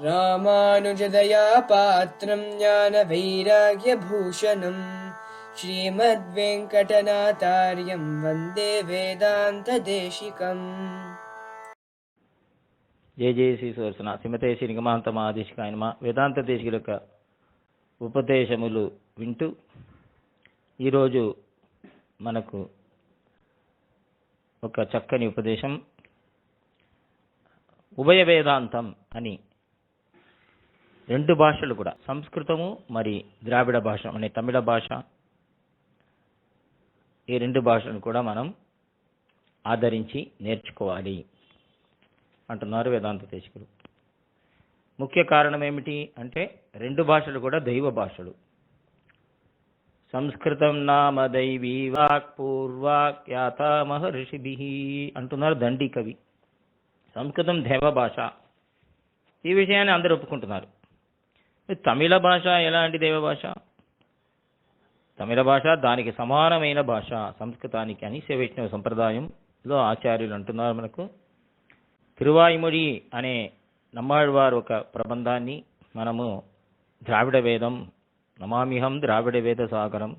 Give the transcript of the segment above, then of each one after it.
రామానుజదయా పాత్రం జ్ఞాన వైరాగ్య భూషణం శ్రీమద్వేంకటనాథార్యం వందే వేదాంత దేశికం. జయ జయ శ్రీ సుదర్శన శ్రీమతే శ్రీ నిగమాంత మహాదేశికాయ నమః. వేదాంత దేశికుల యొక్క ఉపదేశములు వింటూ ఈరోజు మనకు ఒక చక్కని ఉపదేశం, ఉభయ వేదాంతం అని రెండు భాషలు కూడా, సంస్కృతము మరి ద్రావిడ భాష అనే తమిళ భాష, ఈ రెండు భాషలను కూడా మనం ఆదరించి నేర్చుకోవాలి అంటున్నారు వేదాంత దేశికులు. ముఖ్య కారణం ఏమిటి అంటే రెండు భాషలు కూడా దైవ భాషలు. సంస్కృతం నామ దైవీ వాక్ పూర్వాక్ యాత మహర్షిభిః అంటున్నారు దండి కవి. సంస్కృతం దైవ భాష, ఈ విషయాన్ని అందరూ ఒప్పుకుంటున్నారు. తమిళ భాష ఎలాంటి దైవ భాష? తమిళ భాష దానికి సమానమైన భాష సంస్కృతానికి అని వైష్ణవ సంప్రదాయంలో ఆచార్యులు అంటున్నారు. మనకు తిరువాయిమొഴി అనే నమ్మాళ్వారు ఒక ప్రబంధాన్ని మనము ద్రావిడ వేదం, నమామిహం ద్రావిడ వేద సాగరం,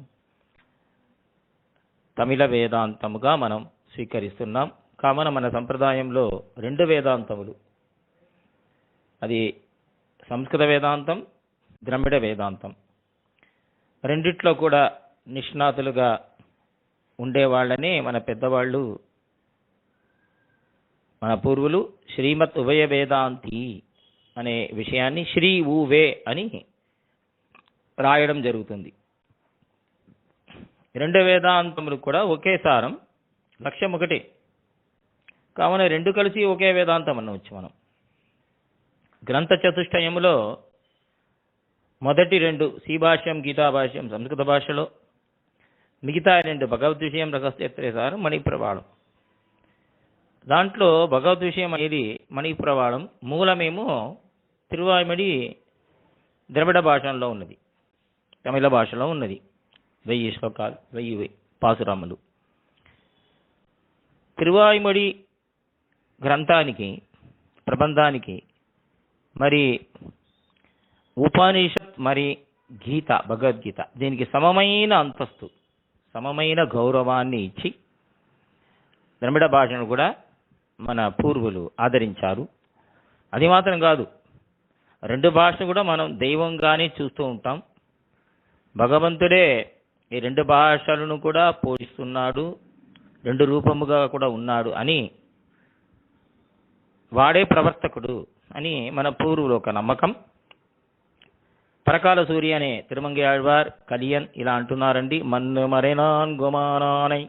తమిళ వేదాంతముగా మనం స్వీకరిస్తున్నాం. కావున మన సంప్రదాయంలో రెండు వేదాంతములు, అది సంస్కృత వేదాంతం, ద్రవిడ వేదాంతం, రెండిట్లో కూడా నిష్ణాతులుగా ఉండేవాళ్ళని మన పెద్దవాళ్ళు, మన పూర్వులు శ్రీమత్ ఉభయ వేదాంతి అనే విషయాన్ని శ్రీ ఊవే అని రాయడం జరుగుతుంది. రెండు వేదాంతములు కూడా ఒకే సారం, లక్ష్యం ఒకటే. కావున రెండు కలిసి ఒకే వేదాంతం అనవచ్చు మనం. గ్రంథ చతుష్టయములో మొదటి రెండు శ్రీభాష్యం, గీతాభాష్యం సంస్కృత భాషలో, మిగతా రెండు భగవద్ విషయం, రహస్యత్రేసారం, మణిప్రవాళం. దాంట్లో భగవద్ విషయం అనేది మణిప్రవాళం, మూలమేమో తిరువాయిమొഴി ద్రవిడ భాషలో ఉన్నది, తమిళ భాషలో ఉన్నది. 1000 శ్లోకాలు, 1000 పాసురాములు. తిరువాయిమొഴి గ్రంథానికి, ప్రబంధానికి మరి ఉపనిషత్ మరి గీత, భగవద్గీత, దీనికి సమమైన అంతస్తు, సమమైన గౌరవాన్ని ఇచ్చి ద్రవిడ భాషను కూడా మన పూర్వులు ఆదరించారు. అది మాత్రం కాదు, రెండు భాషలు కూడా మనం దైవంగానే చూస్తూ ఉంటాం. భగవంతుడే ఈ రెండు భాషలను కూడా పోషిస్తున్నాడు, రెండు రూపముగా కూడా ఉన్నాడు అని, వాడే ప్రవర్తకుడు అని మన పూర్వులు ఒక నమ్మకం. పరకాల సూర్య అనే తిరుమంగి ఆళ్వార్, కలియన్ ఇలా అంటున్నారండి. మన్ను మరెనాన్ గుమానానై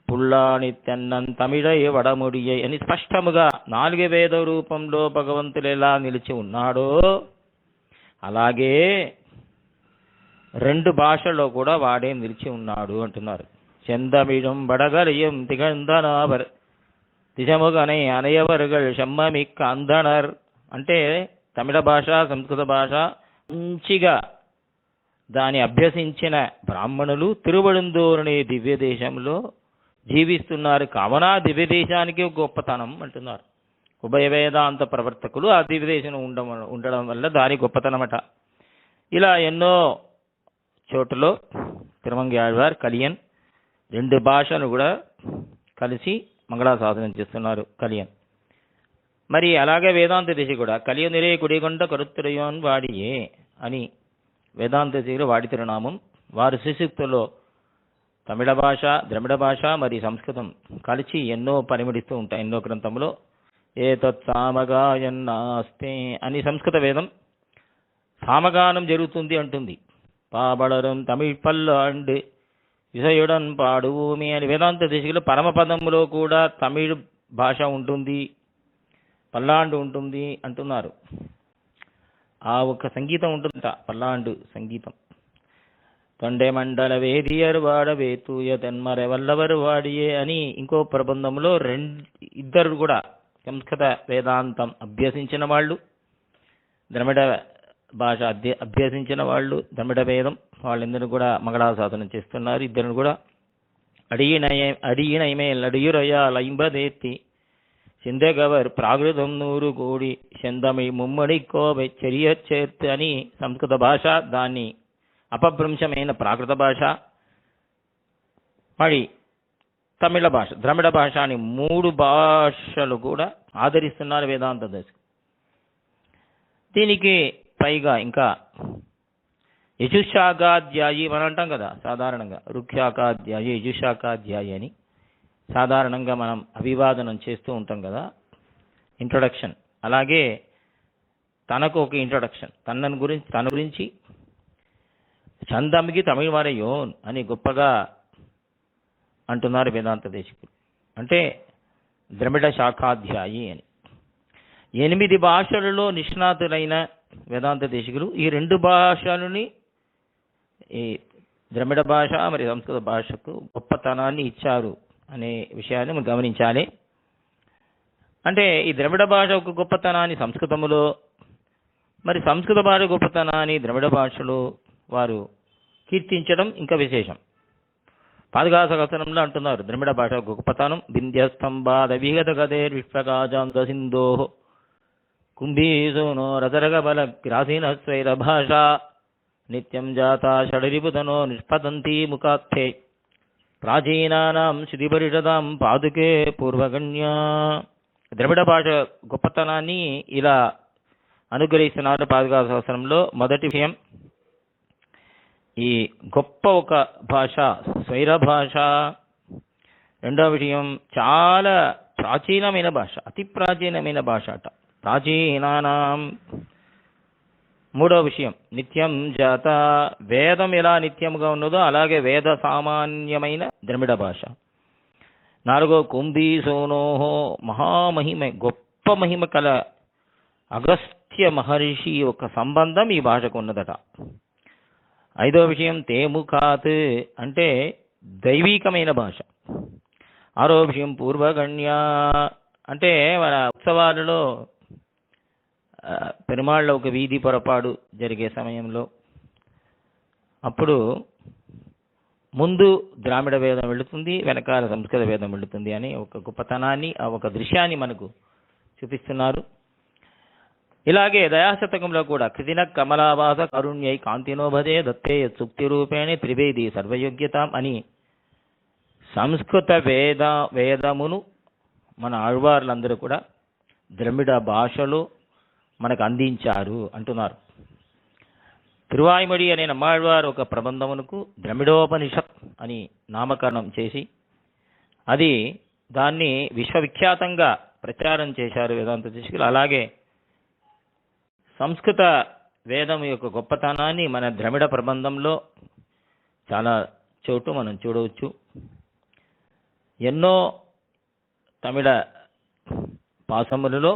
పుల్లాని తెన్నన్ తమిళై వడముడియై అని స్పష్టముగా 4 వేద రూపంలో భగవంతుడు ఎలా నిలిచి ఉన్నాడో అలాగే రెండు భాషల్లో కూడా వాడే నిలిచి ఉన్నాడు అంటున్నారు. చెందమిడం బడగలియం తిగంధనావర్ తిజముగనై అనయవర్గల్ షమ్మమిక్క అందనర్ అంటే తమిళ భాష, సంస్కృత భాష మంచిగా దాన్ని అభ్యసించిన బ్రాహ్మణులు తిరువడుందూరు అనే దివ్య దేశంలో జీవిస్తున్నారు. కావున దివ్య దేశానికి గొప్పతనం అంటున్నారు. ఉభయ వేదాంత ప్రవర్తకులు ఆ దివ్య దేశం ఉండడం వల్ల దాని గొప్పతనమట. ఇలా ఎన్నో చోట్లలో తిరుమంగి ఆళ్వార్, కలియన్ రెండు భాషను కూడా కలిసి మంగళాసాధనం చేస్తున్నారు కలియన్. మరి అలాగే వేదాంత దిశ కూడా కలియునిరే కుడిగొండ కరుత్తురయోన్ వాడియే అని వేదాంత దిశలో వాడి తిరునామం. వారి శ్రీసూక్తుల్లో తమిళ భాష, ద్రవిడ భాష మరి సంస్కృతం కలిసి ఎన్నో పరిమళిస్తూ ఉంటాయి. ఎన్నో గ్రంథంలో ఏతత్ సామగాయన్నాస్తే అని సంస్కృత వేదం సామగానం జరుగుతుంది అంటుంది. పాబళరం తమిళ్ పల్లాండ్ విషయుడన్ పాడుభూమి అని వేదాంత దిశలో పరమపదంలో కూడా తమిళ్ భాష ఉంటుంది, పల్లాండు ఉంటుంది అంటున్నారు. ఆ ఒక సంగీతం ఉంటుందట, పల్లాండు సంగీతం. తొండె మండల వేదియర్ వాడవేతూయ తెన్మరె వల్లవరు వాడియే అని ఇంకో ప్రబంధంలో ఇద్దరు కూడా సంస్కృత వేదాంతం అభ్యసించిన వాళ్ళు, ద్రవిడ భాష అభ్యసించిన వాళ్ళు, ద్రవిడ వేదం వాళ్ళందరూ కూడా మంగళాసాధనం చేస్తున్నారు. ఇద్దరు కూడా అడిగినయమే అడియురయ లైంబదేత్తి సింధగవర్ ప్రాకృతం నూరు కోడి చెందమి ముమ్మడి కోవె చెరియ చేర్త్ అని సంస్కృత భాష, దాన్ని అపభ్రంశమైన ప్రాకృత భాష, మరి తమిళ భాష, ద్రమిడ భాష అని 3 భాషలు కూడా ఆదరిస్తున్నారు వేదాంత దశకు. దీనికి పైగా ఇంకా యజుశాఖాధ్యాయి మనం అంటాం కదా సాధారణంగా, రుక్శాఖాధ్యాయి యజుశాఖాధ్యాయి అని సాధారణంగా మనం అభివాదనం చేస్తూ ఉంటాం కదా, ఇంట్రొడక్షన్. అలాగే తనకు ఒక ఇంట్రొడక్షన్, తన గురించి చందమికి తమిళ వారయోన్ అని గొప్పగా అంటున్నారు వేదాంత దేశికులు. అంటే ద్రమిడ శాఖాధ్యాయి అని. 8 భాషలలో నిష్ణాతులైన వేదాంత దేశికులు ఈ 2 భాషలని, ఈ ద్రమిడ భాష మరి సంస్కృత భాషకు గొప్పతనాన్ని ఇచ్చారు అనే విషయాన్ని మనం గమనించాలి. అంటే ఈ ద్రవిడ భాష ఒక గొప్పతనాన్ని సంస్కృతములో, మరి సంస్కృత భాష గొప్పతనాన్ని ద్రవిడ భాషలో వారు కీర్తించడం ఇంకా విశేషం. పాదుకాసహస్రంలో అంటున్నారు ద్రమిడ భాష గొప్పతనం. వింధ్యస్తంభాద విగత గదేర్ విశ్వకాజాంత సింధో కుంభీసోనో రసరగ బల గ్రాసీన స్వైర భాష నిత్యం జాతా షడరిపుతనో నిష్పతంతి ముఖాఖ్యే ప్రాచీనానాం శృతిపరిషదాం పాదుకే పూర్వగణ్య. ద్రవిడ భాష గొప్పతనాన్ని ఇలా అనుగ్రహిస్తున్నారు పాదుకాసహస్రంలో. మొదటి విషయం, ఈ గొప్ప ఒక భాష, స్వైర భాష. రెండవ విషయం, చాలా ప్రాచీనమైన భాష, అతి ప్రాచీనమైన భాష అట, ప్రాచీనానాం. మూడవ విషయం, నిత్యం జాత, వేదం ఎలా నిత్యముగా ఉన్నదో అలాగే వేద సామాన్యమైన ద్రమిడ భాష. నాలుగో, కుంభీ సోనోహో, మహామహిమ, గొప్ప మహిమ కల అగస్త్య మహర్షి యొక్క సంబంధం ఈ భాషకు ఉన్నదట. ఐదో విషయం, తేముఖాత్, అంటే దైవీకమైన భాష. ఆరో విషయం, పూర్వగణ్య, అంటే మన ఉత్సవాలలో పెరుమాళ్ళ ఒక వీధి పొరపాటు జరిగే సమయంలో అప్పుడు ముందు ద్రామిడ వేదం వెళుతుంది, వెనకాల సంస్కృత వేదం వెళుతుంది అని ఒక గొప్పతనాన్ని, ఒక దృశ్యాన్ని మనకు చూపిస్తున్నారు. ఇలాగే దయాశతకంలో కూడా కృతిన కమలావాస కరుణ్యై కాంతినోభదే దత్తే సుక్తి రూపేణి త్రివేది సర్వయోగ్యతాం అని సంస్కృత వేదమును మన ఆళ్వార్లందరూ కూడా ద్రమిడ భాషలో మనకు అందించారు అంటున్నారు. తిరువాయిమడి అనే నమ్మాళ్వారు ఒక ప్రబంధమునకు ద్రమిడోపనిషత్ అని నామకరణం చేసి దాన్ని విశ్వవిఖ్యాతంగా ప్రచారం చేశారు వేదాంత దేశికులు. అలాగే సంస్కృత వేదం యొక్క గొప్పతనాన్ని మన ద్రమిడ ప్రబంధంలో చాలా చోటు మనం చూడవచ్చు. ఎన్నో తమిళ పాసములలో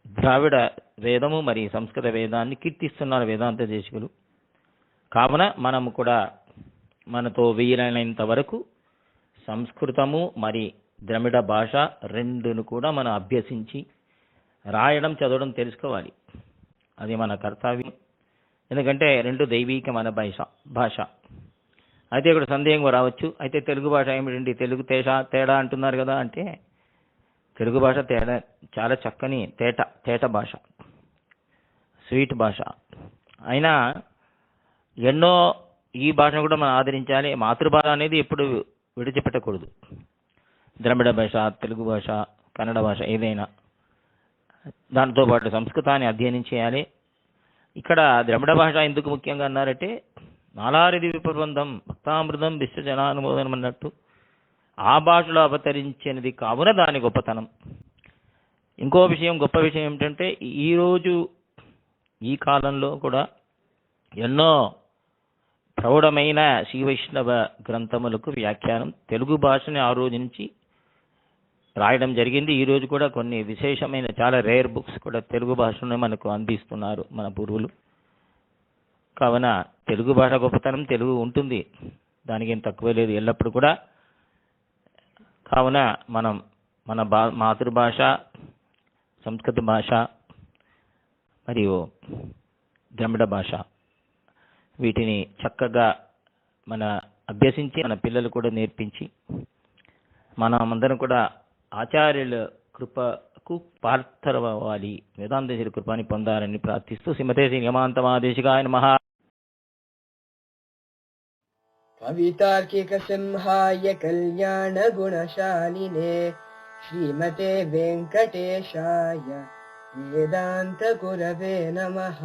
ద్రావిడ వేదము మరి సంస్కృత వేదాన్ని కీర్తిస్తున్నారు వేదాంత దేశికులు. కావున మనము కూడా మనతో వీలైనంత వరకు సంస్కృతము మరి ద్రమిడ భాష రెండును కూడా మనం అభ్యసించి రాయడం చదవడం తెలుసుకోవాలి. అది మన కర్తవ్యం. ఎందుకంటే రెండు దైవీకమైన భాష. అయితే ఇక్కడ సందేహం రావచ్చు, అయితే తెలుగు భాష ఏమిటండి, తెలుగు తేడా అంటున్నారు కదా అంటే, తెలుగు భాష తేడా చాలా చక్కని తేట భాష, స్వీట్ భాష. అయినా ఎన్నో ఈ భాషను కూడా మనం ఆదరించాలి. మాతృభాష అనేది ఎప్పుడు విడిచిపెట్టకూడదు. ద్రమిడ భాష, తెలుగు భాష, కన్నడ భాష ఏదైనా, దాంతోపాటు సంస్కృతాన్ని అధ్యయనం చేయాలి. ఇక్కడ ద్రమిడ భాష ఎందుకు ముఖ్యంగా అన్నారంటే, నాలారిది విప్రబంధం భక్తామృతం విశ్వజనానుమోదనం అన్నట్టు ఆ భాషలో అవతరించినది కావున దాని గొప్పతనం. ఇంకో విషయం, గొప్ప విషయం ఏమిటంటే, ఈరోజు ఈ కాలంలో కూడా ఎన్నో ప్రౌఢమైన శ్రీ వైష్ణవ గ్రంథములకు వ్యాఖ్యానం తెలుగు భాషని ఆ రోజు నుంచి రాయడం జరిగింది. ఈరోజు కూడా కొన్ని విశేషమైన చాలా రేర్ బుక్స్ కూడా తెలుగు భాషను మనకు అందిస్తున్నారు మన పూర్వులు. కావున తెలుగు భాష గొప్పతనం తెలుగు ఉంటుంది, దానికి ఏం తక్కువ లేదు ఎల్లప్పుడు కూడా. కావున మనం మన మాతృభాష, సంస్కృత భాష మరియు ద్రమిడ భాష వీటిని చక్కగా మన అభ్యసించి మన పిల్లలు కూడా నేర్పించి మనమందరం కూడా ఆచార్యుల కృపకు పాత్రవ్వాలి, వేదాంతేశ్వరి కృపని పొందాలని ప్రార్థిస్తూ శ్రీమతే శ్రీ నిగమాంతమాదేశికాయ నమః. కవితార్కిక సింహాయ కళ్యాణ గుణశాలినే శ్రీమతే వెంకటేశాయ వేదాంత గురవే నమః.